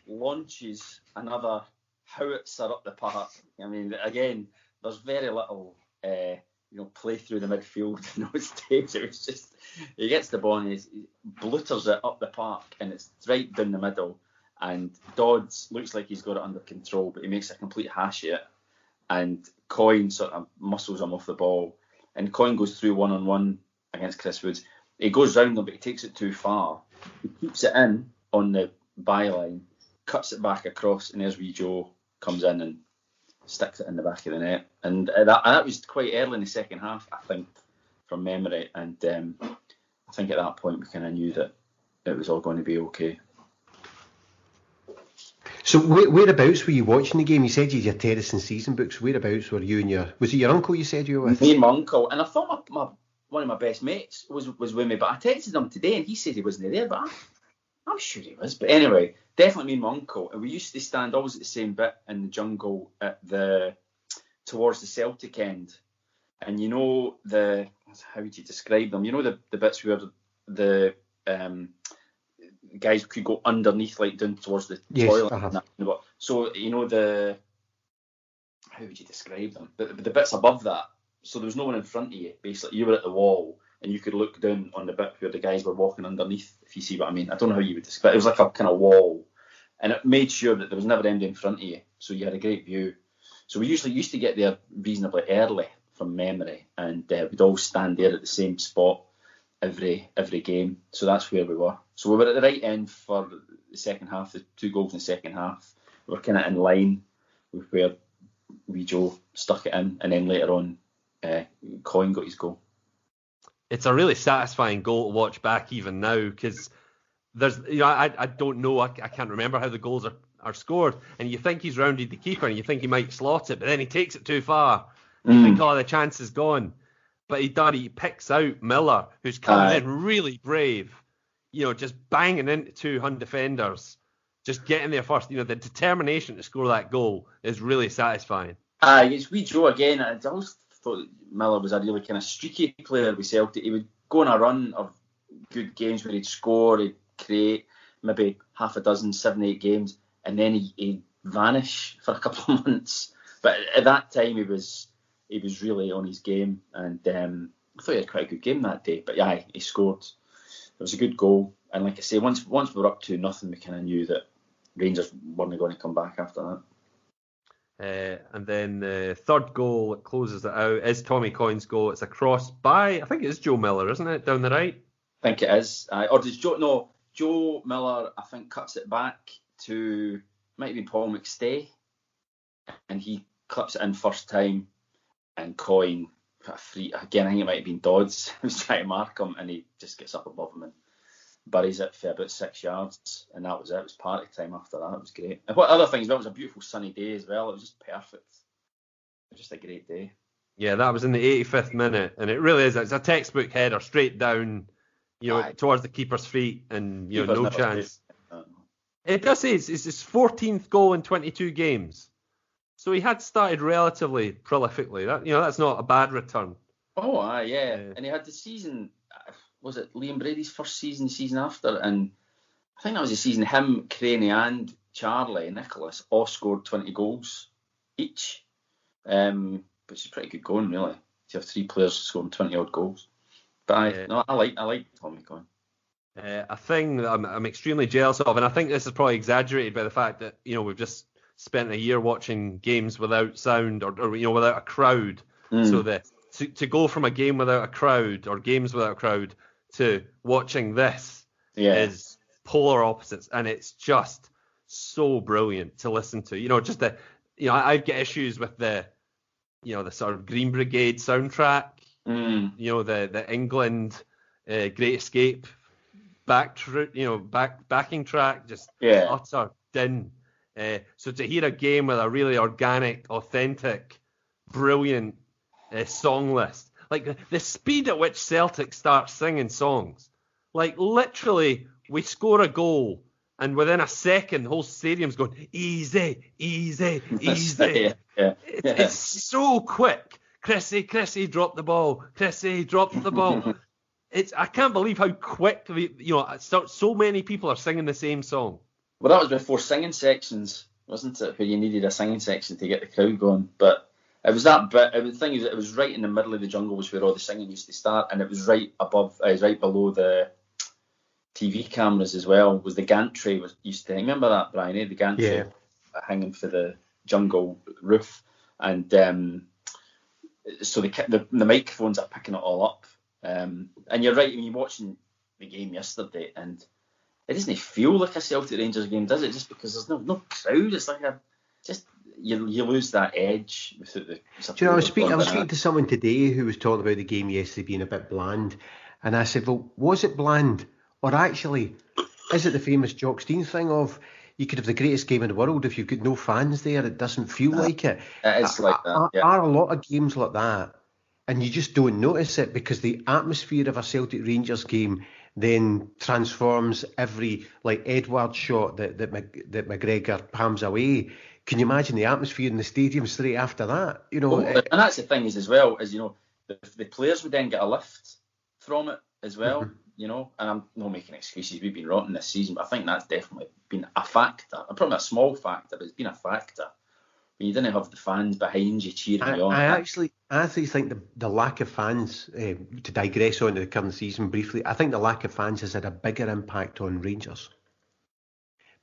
launches another howitzer up the park. I mean, again, there's very little, play through the midfield in those days. It was just, he gets the ball and he blooters it up the park, and it's right down the middle. And Dodds looks like he's got it under control, but he makes a complete hash of it. And Coyne sort of muscles him off the ball. And Coyne goes through 1-on-1 against Chris Woods. He goes round him, but he takes it too far. He keeps it in on the byline, cuts it back across, and there's wee Joe comes in and sticks it in the back of the net. And that was quite early in the second half, I think, from memory. And I think at that point we kind of knew that it was all going to be okay. So whereabouts were you watching the game? You said you had your terrace and season books. Whereabouts were you and was it your uncle you said you were with? Me and my uncle. And I thought one of my best mates was with me, but I texted him today and he said he wasn't there. But I'm sure he was, but anyway, definitely me and my uncle, and we used to stand always at the same bit in the jungle towards the Celtic end, and you know how would you describe them? You know the bits where the guys could go underneath, like down towards the toilet. Uh-huh. So you know how would you describe them? The bits above that. So there was no one in front of you. Basically, you were at the wall, and you could look down on the bit where the guys were walking underneath, if you see what I mean. I don't know how you would describe it. It was like a kind of wall, and it made sure that there was never anybody in front of you, so you had a great view. So we usually used to get there reasonably early from memory, and we'd all stand there at the same spot every game. So that's where we were. So we were at the right end for the second half, the 2 goals in the second half. We were kind of in line with where wee Joe stuck it in, and then later on, Coyne got his goal. It's a really satisfying goal to watch back even now, because there's, I don't know, I can't remember how the goals are scored, and you think he's rounded the keeper and you think he might slot it, but then he takes it too far. You think, the chance is gone. But he picks out Miller, who's coming in really brave, just banging into 200 defenders, just getting there first. The determination to score that goal is really satisfying. It's wee Joe again. I always thought Miller was a really kind of streaky player with Celtic. He would go on a run of good games where he'd score, he'd create maybe half a dozen, 7-8 games, and then he'd vanish for a couple of months. But at that time, he was really on his game, and I thought he had quite a good game that day. But yeah, he scored. It was a good goal, and like I say, once we were up 2-0, we kind of knew that Rangers weren't going to come back after that. And then the third goal that closes it out is Tommy Coyne's goal. It's a cross by, I think it is Joe Miller, isn't it, down the right? I think it is. Or does Joe Miller, I think, cuts it back to, might have been Paul McStay, and he clips it in first time, and Coyne, free again, I think it might have been Dodds, who's trying to mark him, and he just gets up above him and buries it for about 6 yards, and that was it. It was party time after that. It was great. And what other things? Well, it was a beautiful sunny day as well. It was just perfect. It was just a great day. Yeah, that was in the 85th minute, and it really is. It's a textbook header straight down, towards the keeper's feet, and no chance. It does say it's his 14th goal in 22 games, so he had started relatively prolifically. That's not a bad return. Oh, yeah, and he had the season. Was it Liam Brady's first season, the season after? And I think that was the season him, Craney and Charlie Nicholas all scored 20 goals each, which is pretty good going, really, to have 3 players scoring 20-odd goals. But I like Tommy Coyne. A thing that I'm extremely jealous of, and I think this is probably exaggerated by the fact that, we've just spent a year watching games without sound or without a crowd. So to go from a game without a crowd or games without a crowd to watching this is polar opposites, and it's just so brilliant to listen to. Just I get issues with the sort of Green Brigade soundtrack, the England Great Escape backing track, just utter din. So to hear a game with a really organic, authentic, brilliant song list, like the speed at which Celtic starts singing songs, like literally we score a goal and within a second the whole stadium's going easy, easy, easy. It's so quick. Chrissy dropped the ball. Chrissy dropped the ball. I can't believe how quick so many people are singing the same song. Well, that was before singing sections, wasn't it? Where you needed a singing section to get the crowd going. But it was that bit. The thing is, it was right in the middle of the jungle was where all the singing used to start, and it was right above, right below the TV cameras as well. Was the gantry used to hang? Remember that, Brian? The gantry hanging for the jungle roof, and so the microphones are picking it all up. And you're right. When you're watching the game yesterday, and it doesn't feel like a Celtic Rangers game, does it? Just because there's no crowd. It's like you lose that edge. Do you know, I was speaking to someone today who was talking about the game yesterday being a bit bland, and I said, well, was it bland, or actually is it the famous Jock Stein thing of you could have the greatest game in the world if you've got no fans there, it doesn't feel like it. It's like that. Are a lot of games like that, and you just don't notice it because the atmosphere of a Celtic Rangers game then transforms every like Edward shot that McGregor palms away. Can you imagine the atmosphere in the stadium straight after that? And that's the thing is as well, as the players would then get a lift from it as well. And I'm not making excuses. We've been rotten this season, but I think that's definitely been a factor. Probably a small factor, but it's been a factor. When you didn't have the fans behind you cheering you on. I actually think the lack of fans, to digress on to the current season briefly, I think the lack of fans has had a bigger impact on Rangers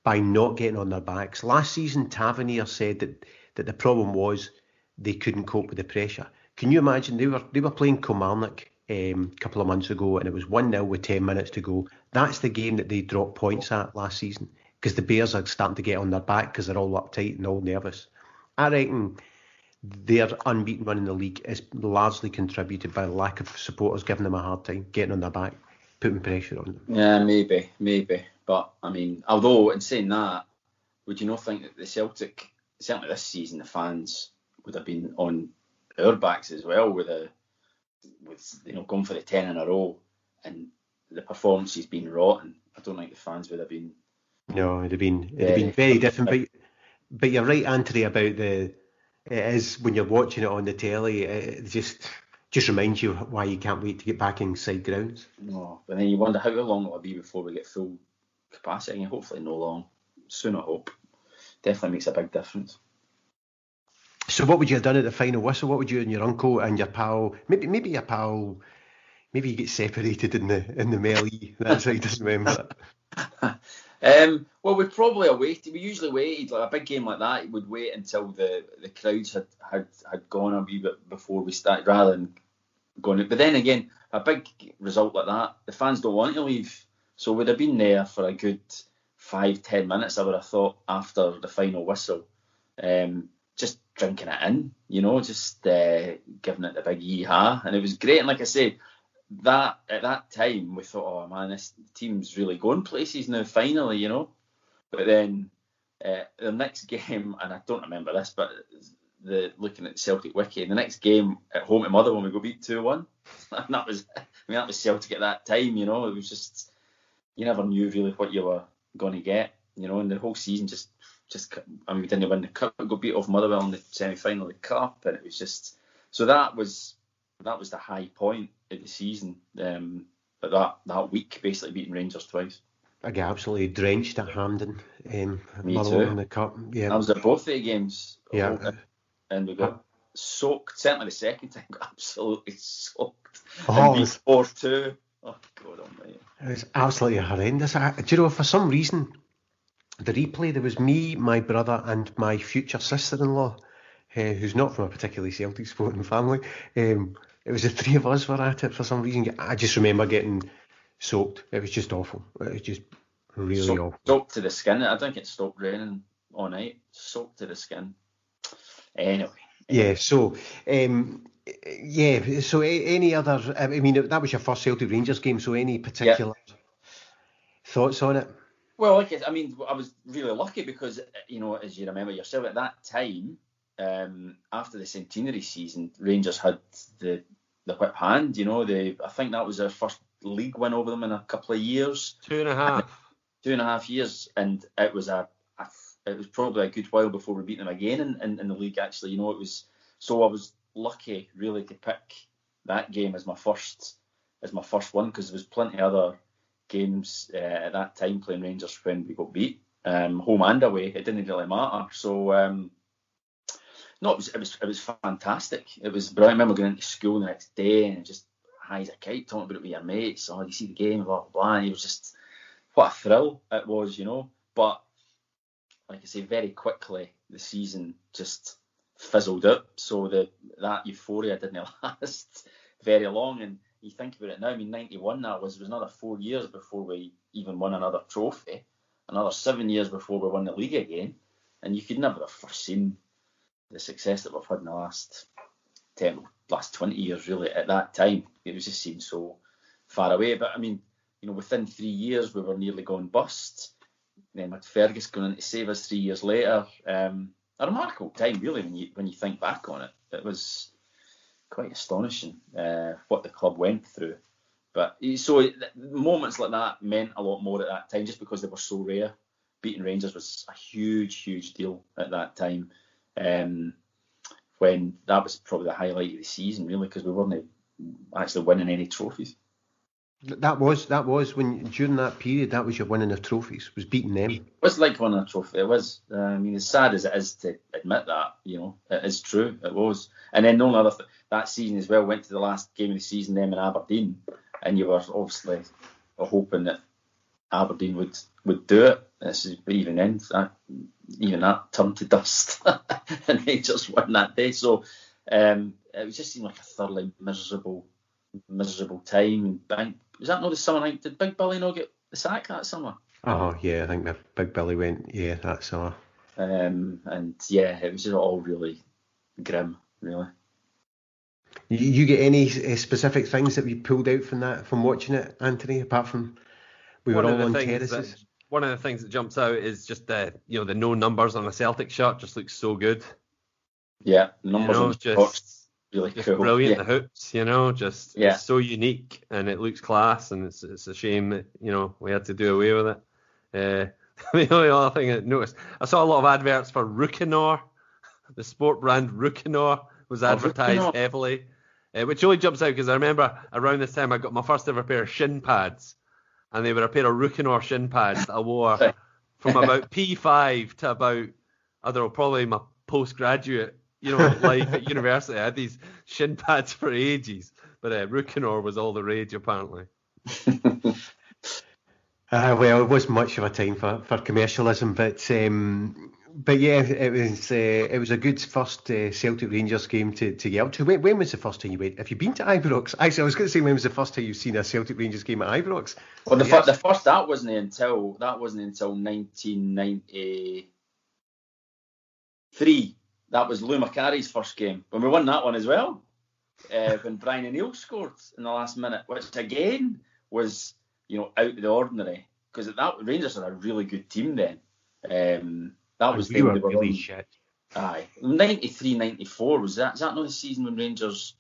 by not getting on their backs. Last season, Tavernier said that the problem was they couldn't cope with the pressure. Can you imagine they were playing Kilmarnock a couple of months ago, and it was 1-0 with 10 minutes to go. That's the game that they dropped points at last season because the Bears are starting to get on their back because they're all uptight and all nervous. I reckon their unbeaten run in the league is largely contributed by the lack of supporters giving them a hard time, getting on their back, putting pressure on them. Yeah, maybe. But, I mean, although in saying that, would you not think that the Celtic, certainly this season, the fans would have been on our backs as well with going for the 10 in a row and the performances being rotten? I don't think the fans would have been. No, it'd have been very different. But you're right, Anthony, about it is when you're watching it on the telly, it just reminds you why you can't wait to get back inside grounds. No, but then you wonder how long it'll be before we get full capacity. And hopefully no long. Soon, I hope. Definitely makes a big difference. So what would you have done at the final whistle? What would you and your uncle and your pal, maybe your pal, maybe you get separated in the melee. That's why he doesn't remember it. Well, we probably waited. We usually waited, like a big game like that, would wait until the crowds had gone a wee bit before we started, rather than going. But then again, a big result like that, the fans don't want to leave. So we'd have been there for a good 5-10 minutes, I would have thought, after the final whistle. Just drinking it in, just giving it the big yee-ha. And it was great. And like I said, that at that time, we thought, oh man, this team's really going places now, finally, But then the next game, and I don't remember this, but looking at the Celtic wiki, the next game at home to Motherwell, we go beat 2-1. And that was Celtic at that time, It was just, you never knew really what you were going to get, and the whole season just we didn't win the cup, we got beat off Motherwell in the semi-final of the cup, and it was just, so that was the high point of the season. But that week, basically beating Rangers twice. I get absolutely drenched at Hampden. Me Motherwell too. in the cup. Yeah, I was at both the games. Yeah, and we got soaked. Certainly the second time, got absolutely soaked. Oh, and beat 4-2. Oh God Almighty! It was absolutely horrendous. Do you know, for some reason, the replay, there was me, my brother, and my future sister-in-law, who's not from a particularly Celtic sporting family. It was the three of us were at it for some reason. I just remember getting soaked. It was just awful. It was just really awful. Soaked to the skin. I think it stopped raining all night. Soaked to the skin. Anyway. Yeah. So. So any other? I mean, that was your first Celtic Rangers game. So any particular thoughts on it? Well, I was really lucky because, as you remember yourself, at that time, after the centenary season, Rangers had the whip hand. I think that was their first league win over them in a couple of years. 2.5 years, and it was probably a good while before we beat them again in the league. Actually, it was. So I was lucky, really, to pick that game as my first one, because there was plenty of other games at that time playing Rangers when we got beat, home and away. It didn't really matter. So it was fantastic. It was. But I remember going into school the next day and just high as a kite, talking about it with your mates. Oh, you see the game, blah blah blah. And it was just, what a thrill it was, But like I say, very quickly the season just fizzled out. So that euphoria didn't last very long. And you think about it now, 91 that was another 4 years before we even won another trophy, another 7 years before we won the league again, and you could never have foreseen the success that we've had in the last 20 years, really. At that time, it was just seemed so far away. But within 3 years, we were nearly gone bust. Then with Fergus going in to save us 3 years later, a remarkable time, really, when you think back on it. It was quite astonishing what the club went through. But so moments like that meant a lot more at that time, just because they were so rare. Beating Rangers was a huge deal at that time. When that was probably the highlight of the season, really, because we weren't actually winning any trophies. That was when, during that period, that was your winning of trophies, was beating them. It was like winning a trophy. It was. I mean, as sad as it is to admit that, it is true. It was. And then the only other that season as well, went to the last game of the season, them in Aberdeen, and you were obviously hoping that Aberdeen would do it. But even then, that turned to dust, and they just won that day. So it just seemed like a thoroughly miserable time. Was that not the summer night? Did Big Billy not get the sack that summer? Oh yeah, I think that Big Billy went. Yeah, that summer. And yeah, it was just all really grim, really. You get any specific things that we pulled out from watching it, Anthony? Apart from we were all on terraces. One of the things that jumps out is just the no numbers on a Celtic shirt just looks so good. Yeah, numbers on the box. Really just cool. Brilliant. The hoops, it's so unique and it looks class, and it's a shame that we had to do away with it. The only other thing I noticed, I saw a lot of adverts for Rukinor. The sport brand Rukinor was advertised heavily, which only jumps out because I remember around this time I got my first ever pair of shin pads, and they were a pair of Rukinor shin pads that I wore from about P5 to about, I don't know, probably my postgraduate life at university. I had these shin pads for ages, but Rukinor was all the rage apparently. Well, it wasn't much of a time for commercialism, but yeah, it was a good first Celtic Rangers game to get up to. When was the first time you went? Have you been to Ibrox? Actually, I was going to say, when was the first time you've seen a Celtic Rangers game at Ibrox? Well, the first that wasn't until 1993. That was Lou Macari's first game, when we won that one as well, when Brian O'Neill scored in the last minute, which again was out of the ordinary, because that Rangers had a really good team then. That was we were really shit. Aye, 93, 94 was that? Is that not the season when Rangers?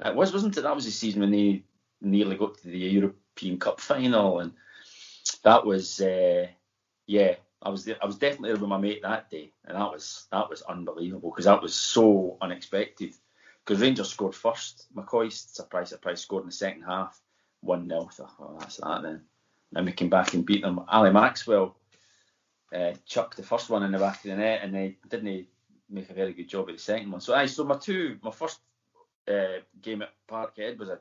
It wasn't it? That was the season when they nearly got to the European Cup final, and that was I was definitely there with my mate that day, and that was unbelievable, because that was so unexpected. Because Rangers scored first, McCoy, surprise, scored in the second half, 1-0. I thought, oh, that's that then. Then we came back and beat them. Ali Maxwell chucked the first one in the back of the net, and they didn't make a very good job of the second one. So my first game at Parkhead was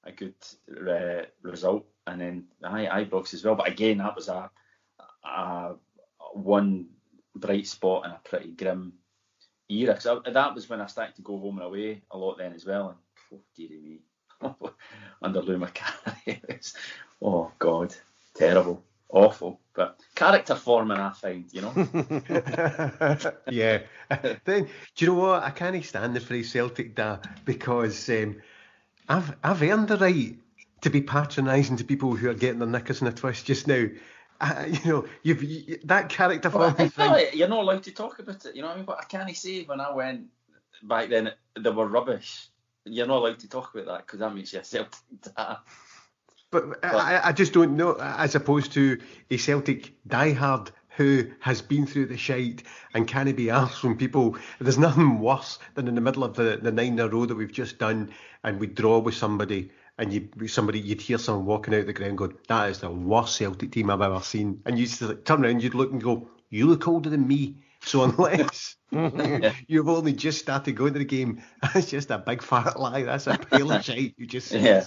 a good result, and then Ibrox as well. But again, that was a one bright spot in a pretty grim era. Cause that was when I started to go home and away a lot then as well. And dearie me, under Lou Macari, oh God, terrible, awful. But character forming, I find, Yeah. Then do you know what? I can't stand the phrase Celtic da, because I've earned the right to be patronising to people who are getting their knickers in a twist just now. That character forming thing. Like you're not allowed to talk about it. What I can't say when I went back then, they were rubbish. You're not allowed to talk about that, because that makes you a Celtic dad. But I just don't know, as opposed to a Celtic diehard who has been through the shite and can't be asked from people. There's nothing worse than in the middle of the 9 in a row that we've just done, and we draw with somebody, and you'd hear someone walking out the ground going, that is the worst Celtic team I've ever seen. And you'd turn around, you'd look and go, you look older than me. So unless you've only just started going to the game, that's just a big fat lie. That's a pile of shite you just said. Yeah.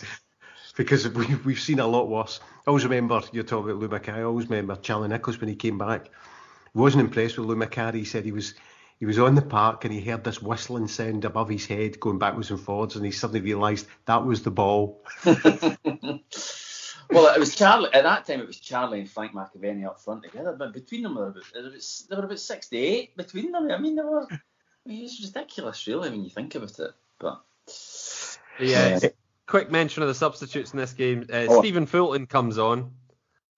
Because we've seen a lot worse. I always remember, you're talking about Lou Macari, I always remember Charlie Nichols when he came back. He wasn't impressed with Lou Macari. He said he was on the park and he heard this whistling sound above his head going backwards and forwards, and he suddenly realised that was the ball. Well, it was Charlie at that time. It was Charlie and Frank McAvenny up front together, but between them they were about 68 between them. I mean, it's ridiculous, really, when you think about it. But yeah. Quick mention of the substitutes in this game. Stephen Fulton comes on.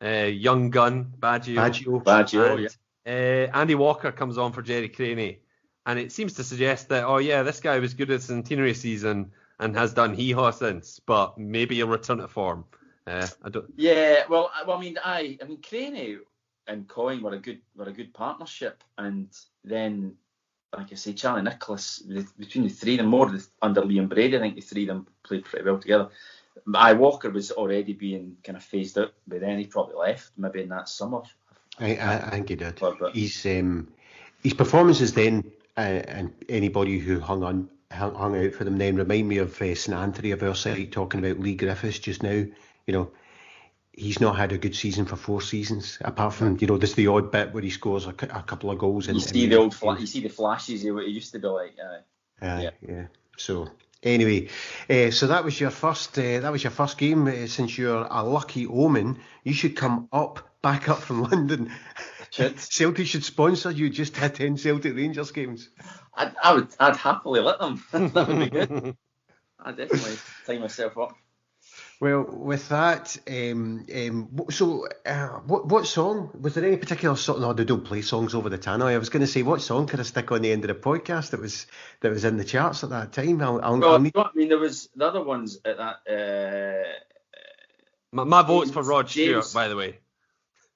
Young gun, Baggio. Andy Walker comes on for Jerry Craney. And it seems to suggest that, this guy was good at the centenary season, and has done hee-haw since, but maybe he'll return to form. I don't. Yeah, well, I mean, Craney and Coyne were a good partnership, and then, like I say, Charlie Nicholas, between the three of them, under Liam Brady, I think the three of them played pretty well together. Walker was already being kind of phased out by then. He probably left maybe in that summer. I think he did. His performances then, and anybody who hung out for them then, remind me of St Anthony of our side talking about Lee Griffiths just now. He's not had a good season for 4 seasons, apart from there's the odd bit where he scores a couple of goals. You see the flashes of what he used to be like. Yeah. So anyway, so that was your first game. Since you're a lucky omen, you should come back up from London. Celtic should sponsor you just to attend Celtic Rangers games. I'd happily let them. That would be good. I'd definitely tie myself up. Well, with that, what song? Was there any particular song? No, they don't play songs over the tannoy. I was going to say, what song could I stick on the end of the podcast that was in the charts at that time? There was the other ones at that. My vote's for Rod Stewart, by the way.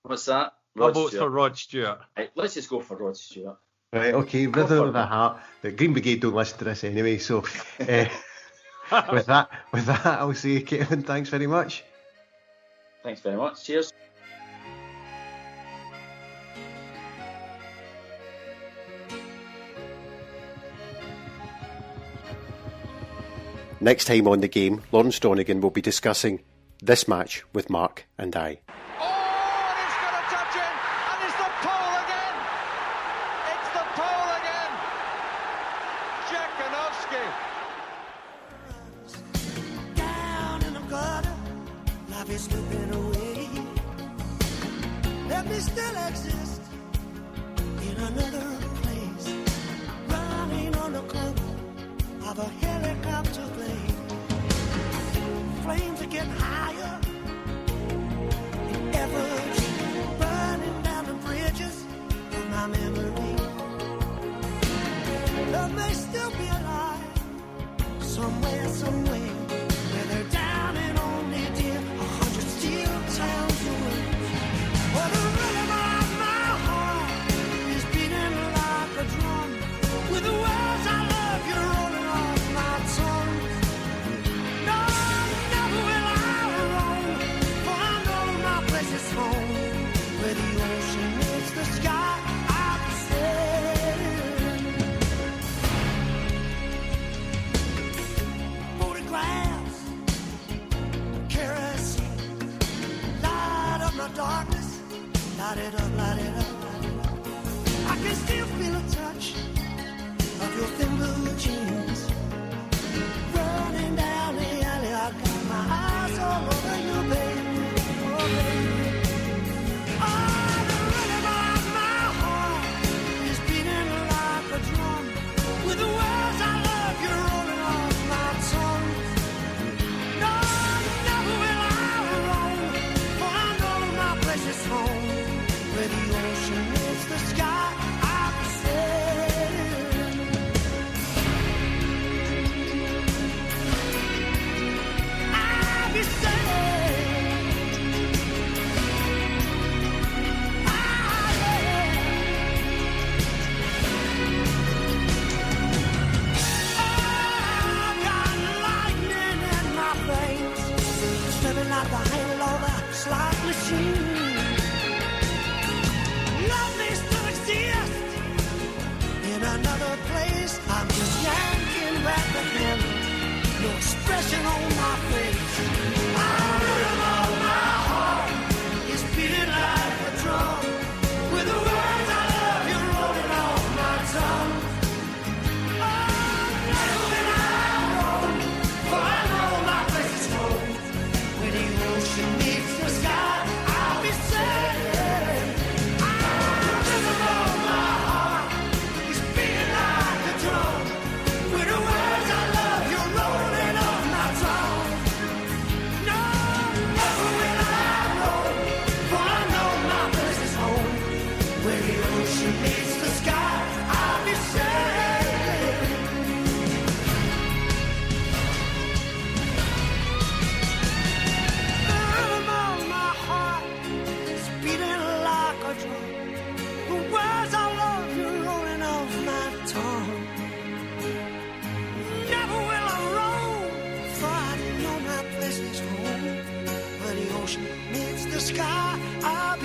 What's that? My vote's for Rod Stewart. Right, let's just go for Rod Stewart. Right, okay, Rhythm of the Heart. The Green Brigade don't listen to this anyway, so... With that, I'll say, Kevin, thanks very much. Thanks very much. Cheers. Next time on The Game, Lawrence Donegan will be discussing this match with Mark and I.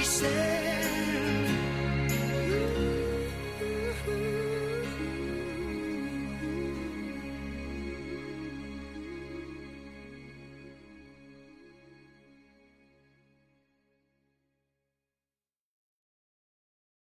be said.